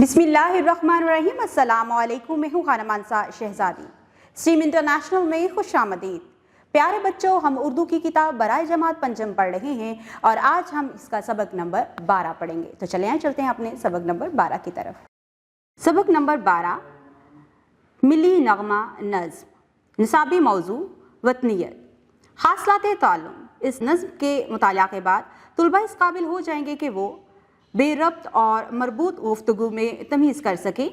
बिस्मिल्लाहिर्रहमानिर्रहीम। अस्सलाम वालेकुम। मैं हूँ खानम अंसा शहजादी। स्ट्रीम इंटरनेशनल में खुश आमदीद। प्यारे बच्चों, हम उर्दू की किताब बराए जमात पंचम पढ़ रहे हैं और आज हम इसका सबक नंबर 12 पढ़ेंगे। तो चलते हैं अपने सबक नंबर 12 की तरफ। सबक नंबर 12, मिली नगमा नज़्म। निसाबी मौजू वतनियत, हासिलात ताल्लुम। इस नज़्म के मुताला के बाद तुलबा इस काबिल हो जाएंगे कि वो बेरब्त और मरबूत गुफ्तगू में तमीज़ कर सकें,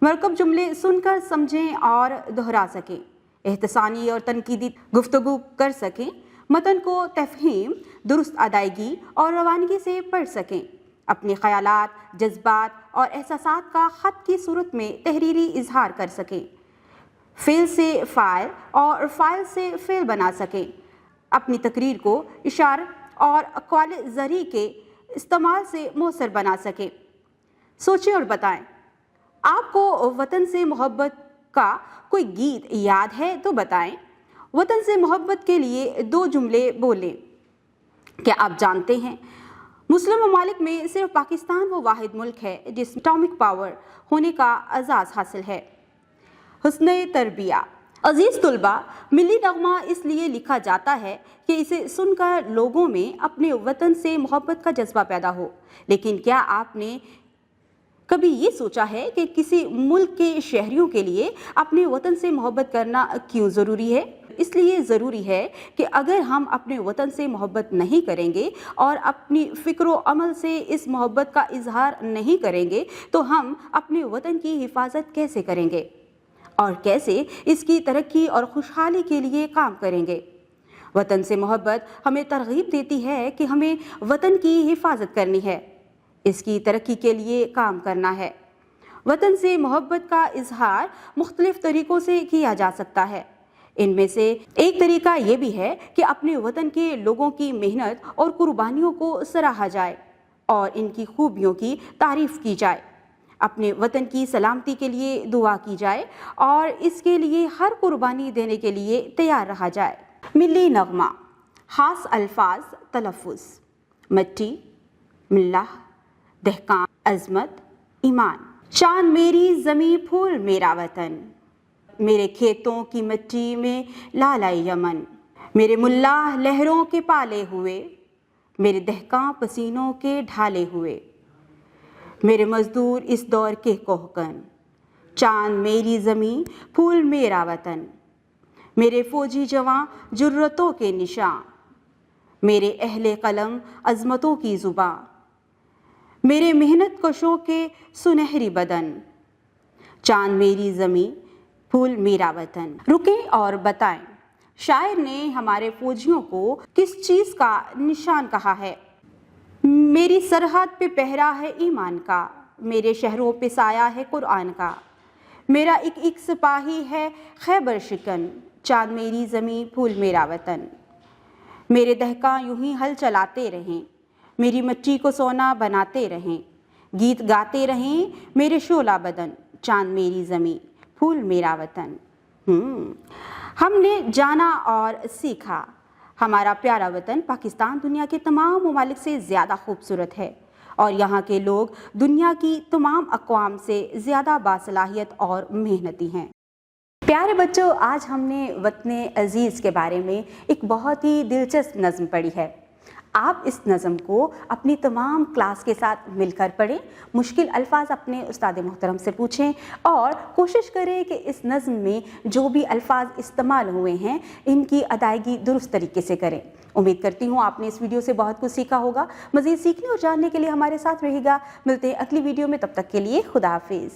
मरकब जुमले सुनकर समझें और दोहरा सकें, एहतसानी और तनकीदी गुफ्तगू कर सकें, मतन को तफहीम, दुरुस्त अदायगी और रवानगी से पढ़ सकें, अपने ख़यालात, जज्बात और एहसासात का ख़त की सूरत में तहरीरी इजहार कर सकें, फ़ेल से फ़ाइल और फ़ाइल से फ़ेल बना सकें, अपनी तकरीर को इशार और अक़वाल ज़री के इस्तेमाल से मौसर बना सके। सोचें और बताएं, आपको वतन से मोहब्बत का कोई गीत याद है तो बताएं। वतन से मोहब्बत के लिए 2 जुमले बोलें। क्या आप जानते हैं, मुस्लिम ममालिक में सिर्फ पाकिस्तान वो वाहिद मुल्क है जिसमें एटॉमिक पावर होने का एजाज़ हासिल है। हुस्न तरबिया। अजीज़ तुलबा, मिली नगमा इसलिए लिखा जाता है कि इसे सुनकर लोगों में अपने वतन से मोहब्बत का जज्बा पैदा हो। लेकिन क्या आपने कभी ये सोचा है कि किसी मुल्क के शहरियों के लिए अपने वतन से मोहब्बत करना क्यों ज़रूरी है? इसलिए ज़रूरी है कि अगर हम अपने वतन से मोहब्बत नहीं करेंगे और अपनी फ़िक्र व अमल से इस मोहब्बत का इजहार नहीं करेंगे तो हम अपने वतन की हिफाजत कैसे करेंगे और कैसे इसकी तरक्की और खुशहाली के लिए काम करेंगे। वतन से मोहब्बत हमें तरगीब देती है कि हमें वतन की हिफाजत करनी है, इसकी तरक्की के लिए काम करना है। वतन से मोहब्बत का इजहार मुख्तलिफ तरीक़ों से किया जा सकता है। इनमें से एक तरीका ये भी है कि अपने वतन के लोगों की मेहनत और कुर्बानियों को सराहा जाए और इनकी खूबियों की तारीफ़ की जाए, अपने वतन की सलामती के लिए दुआ की जाए और इसके लिए हर कुर्बानी देने के लिए तैयार रहा जाए। मिली नगमा, खास अल्फाज तलफ़ुज़। मिट्टी, मिल्लाह, दहकान, अज़मत, ईमान। चाँद मेरी ज़मीं, फूल मेरा वतन, मेरे खेतों की मिट्टी में लालाई यमन, मेरे मुल्लाह लहरों के पाले हुए, मेरे दहकां पसीनों के ढाले हुए, मेरे मज़दूर इस दौर के कोहकन। चाँद मेरी ज़मीं, फूल मेरा वतन, मेरे फ़ौजी जवां जुर्रतों के निशां, मेरे अहले कलम अज़मतों की ज़ुबां, मेरे मेहनत कशों के सुनहरी बदन। चाँद मेरी ज़मीं, फूल मेरा वतन। रुकें और बताएं, शायर ने हमारे फ़ौजियों को किस चीज़ का निशान कहा है? मेरी सरहद पे पहरा है ईमान का, मेरे शहरों पे साया है कुरान का, मेरा एक सिपाही है खैबर शिकन। चाँद मेरी ज़मीं, फूल मेरा वतन, मेरे दहका यूं ही हल चलाते रहें, मेरी मिट्टी को सोना बनाते रहें, गीत गाते रहें मेरे शोला बदन। चाँद मेरी ज़मीं, फूल मेरा वतन। हमने जाना और सीखा, हमारा प्यारा वतन पाकिस्तान दुनिया के तमाम ममालिक से ज़्यादा खूबसूरत है और यहाँ के लोग दुनिया की तमाम अक़वाम से ज़्यादा बासलाहियत और मेहनती हैं। प्यारे बच्चों, आज हमने वतन अज़ीज़ के बारे में एक बहुत ही दिलचस्प नज़्म पढ़ी है। आप इस नज़्म को अपनी तमाम क्लास के साथ मिलकर पढ़ें, मुश्किल अल्फाज अपने उस्ताद मोहतरम से पूछें और कोशिश करें कि इस नज़्म में जो भी अल्फाज इस्तेमाल हुए हैं इनकी अदायगी दुरुस्त तरीके से करें। उम्मीद करती हूँ आपने इस वीडियो से बहुत कुछ सीखा होगा। मज़ीद सीखने और जानने के लिए हमारे साथ रहिएगा। मिलते हैं अगली वीडियो में, तब तक के लिए खुदा हाफिज़।